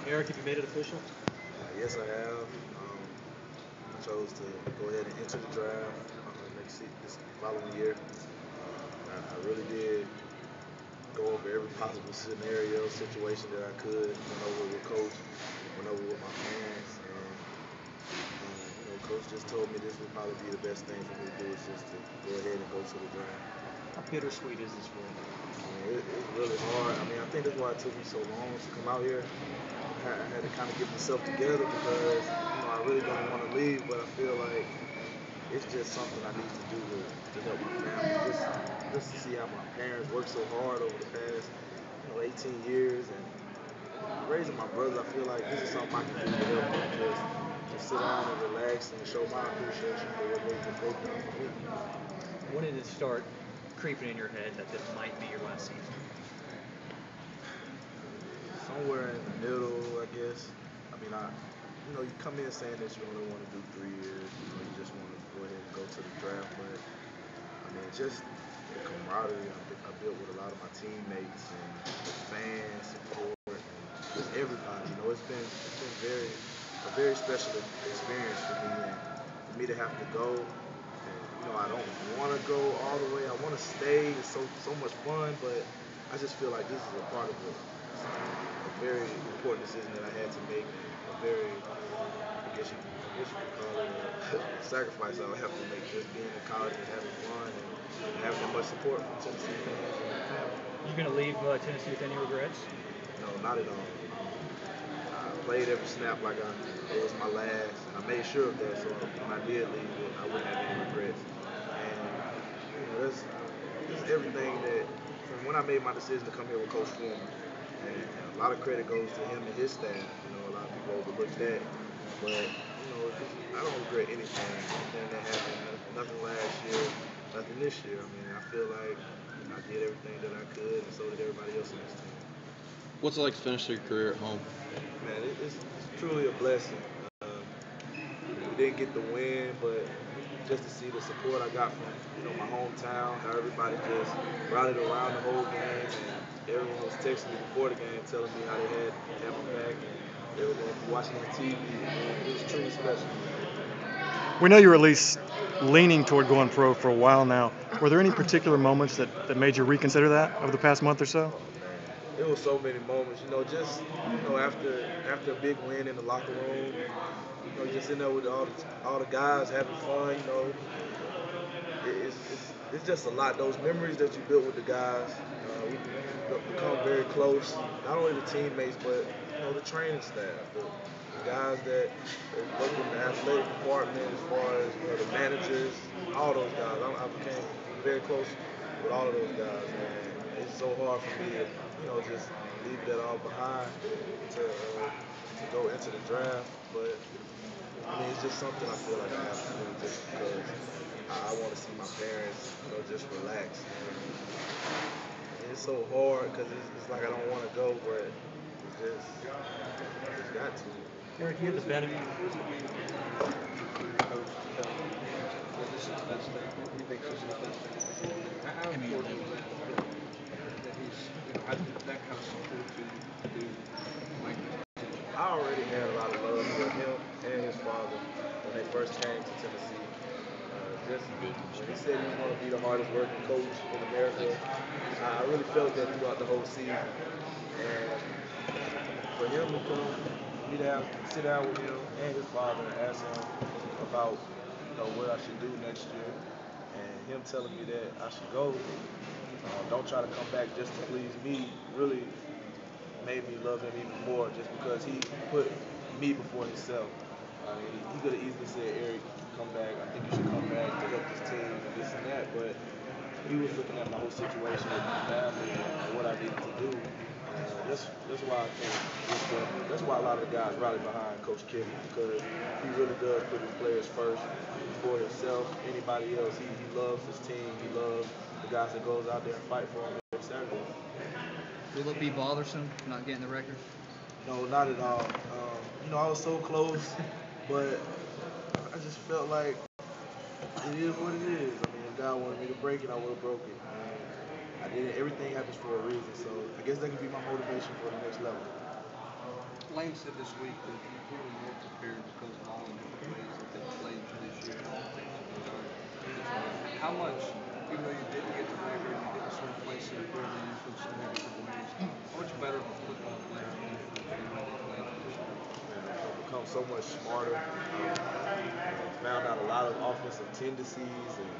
Eric, have you made it official? Yes, I have. I chose to go ahead and enter the draft this following year. I really did go over every possible scenario, situation that I could. Went over with coach, went over with my parents, and coach just told me this would probably be the best thing for me to do is just to go ahead and go to the draft. How bittersweet is this for you? It's really hard. I think that's why it took me so long to come out here. I had to kind of get myself together because I really don't want to leave, but I feel like it's just something I need to do to help my family. Just to see how my parents worked so hard over the past 18 years and raising my brother. I feel like this is something I can do to help them just sit down and relax and show my appreciation for what they've done for me. When did it start creeping in your head that this might be your last season? Somewhere in the middle, I guess. You come in saying that you only want to do 3 years. You just want to go ahead and go to the draft. But just the camaraderie I built with a lot of my teammates and the fans support and just everybody. It's been a very special experience for me. And for me to have to go, and I don't want to go all the way. I want to stay. It's so much fun, but I just feel like this is a part of a very important decision that I had to make. A very, I guess you could call it a sacrifice I would have to make just being in college and having fun and having that much support from Tennessee fans and family. You going to leave Tennessee with any regrets? No, not at all. I played every snap like it was my last, and I made sure of that. So when I did leave, I wouldn't have any regrets. And that's everything that from when I made my decision to come here with Coach Foreman. And a lot of credit goes to him and his staff. A lot of people overlook that, but I don't regret anything that happened. Nothing last year, nothing this year. I feel like I did everything that I could, and so did everybody else in this team. What's it like to finish your career at home? Man, it's truly a blessing. We didn't get the win, but just to see the support I got from my hometown, how everybody just rallied around the whole game, and everyone was texting me before the game, telling me how they had my back, and they were going to be watching on TV. And it was truly special. We know you're at least leaning toward going pro for a while now. Were there any particular moments that made you reconsider that over the past month or so? Oh man, it was so many moments. Just after a big win in the locker room, and just in there with all the guys having fun. It's just a lot. Those memories that you built with the guys, we become very close. Not only the teammates, but the training staff, the guys that work in the athletic department, as far as the managers, all those guys. I became very close with all of those guys, and it's so hard for me to just leave that all behind to go into the draft, but. It's just something I feel like I have to do just because I want to see my parents, just relax. And it's so hard because it's like I don't want to go, but I just got to. Eric, you have the benefit. Coach tell that this is the best thing. He thinks this is the best thing. How important is it that he's had that kind of support to do make this decision? I already had a lot of love for him and his father when they first came to Tennessee. Just when he said he was going to be the hardest working coach in America, I really felt that throughout the whole season. And for him to come, for me to sit down with him and his father and ask him about what I should do next year, and him telling me that I should go, don't try to come back just to please me, really made me love him even more just because he put me before himself. He could have easily said, Eric, come back. I think you should come back to help this team and this and that. But he was looking at my whole situation with my family and what I needed to do. That's why I think that's why a lot of the guys rally behind Coach Kitty, because he really does put his players first before himself, anybody else. He loves his team. He loves the guys that goes out there and fight for him every Saturday. Will it be bothersome not getting the record? No, not at all. I was so close, but I just felt like it is what it is. If God wanted me to break it, I would have broke it. I didn't. Everything happens for a reason, so I guess that could be my motivation for the next level. Lane said this week that you feel more prepared because of all the different ways that they played this year and all the things that they learned. How much, even though you didn't get the record, you didn't sort of play so poorly usually so many different ways, how much better of a football player are you for the way they played this year? Man, I've become so much smarter. Found out a lot of offensive tendencies, and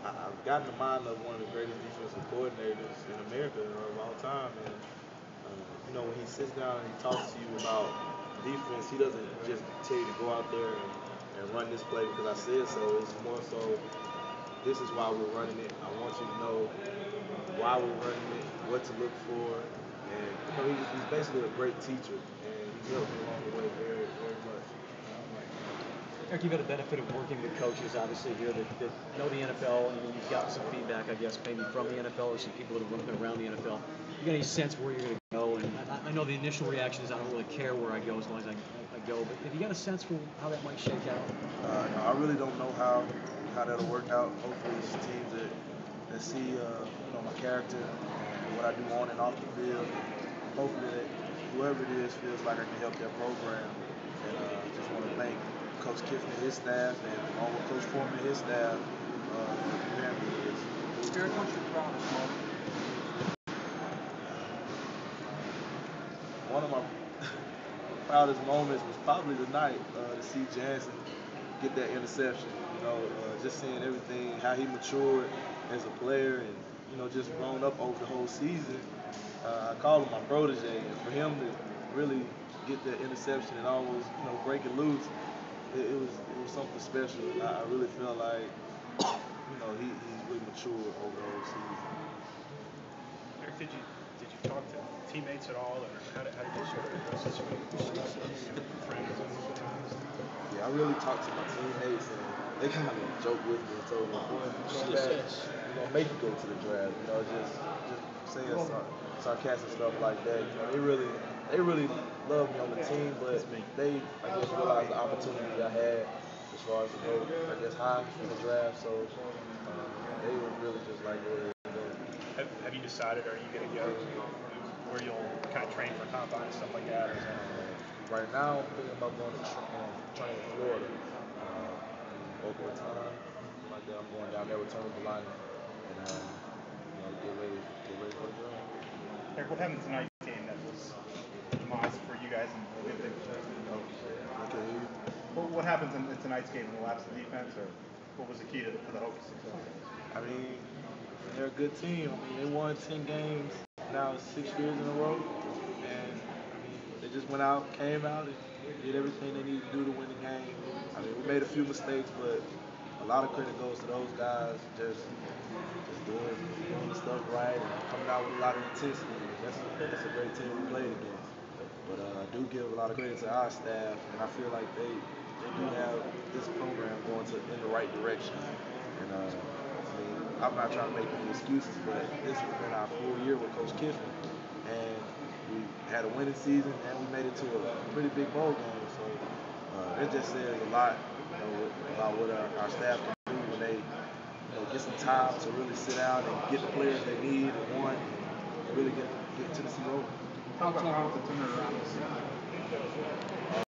I've gotten the mind of one of the greatest defensive coordinators in America of all time. And when he sits down and he talks to you about defense, he doesn't just tell you to go out there and run this play because I said so. It's more so, this is why we're running it. I want you to know why we're running it, what to look for. And he's basically a great teacher, and he's helped me along the way very, very much. Eric, you've had the benefit of working with coaches, obviously, here that know the NFL, and you've gotten some feedback, I guess, maybe from the NFL or some people that have been around the NFL. You got any sense where you're going to go? And I know the initial reaction is I don't really care where I go as long as I go, but have you got a sense for how that might shake out? No, I really don't know how that'll work out. Hopefully, it's teams that see my character and what I do on and off the field. Hopefully, that whoever it is feels like I can help their program. And I just want to thank Coach Kiffin and his staff, and along with Coach Foreman and his staff, for preparing me for this. Eric, what's your proudest moment? One of my proudest moments was probably tonight to see Jansen get that interception. Just seeing everything, how he matured as a player, and just grown up over the whole season. I call him my protege, and for him to really get that interception and almost break it loose, it was something special. I really feel like he's really matured over the whole season. Eric, did you talk to teammates at all, or how did you sort of address this with friends? Yeah, I really talked to my teammates, and they kind of joked with me and told me, boy, if you come back, we're going to make you go to the draft. Just saying sarcastic stuff like that. They really love me on the team, but they, I guess, realized the opportunity I had as far as to go, I guess, high in the draft. So they were really just like, go ahead and go. Have you decided, are you going to go where you'll kind of train for combine and stuff like that? Or is that Right now, I'm thinking about going to train in Florida. Boca Raton, something like that. I'm going down there with Tony Delani and get ready for the draft. Eric, what happened tonight game that was demise for you guys and a big for the Hokies? Okay. What happened in tonight's game in the lapse of defense, or what was the key for the Hokies' success? I mean, they're a good team. I mean, they won 10 games now 6 years in a row, and they just went out, came out, and did everything they needed to do to win the game. I mean, we made a few mistakes, but a lot of credit goes to those guys just doing the stuff right and coming out with a lot of intensity. That's a great team we played against. But I do give a lot of credit to our staff, and I feel like they do have this program going in the right direction. And I mean, I'm not trying to make any excuses, but this has been our full year with Coach Kiffin, and we had a winning season, and we made it to a pretty big bowl game. So it just says a lot about what our staff can do when they get some time to really sit down and get the players they need and want, and really get Tennessee rolling. How about the turnaround?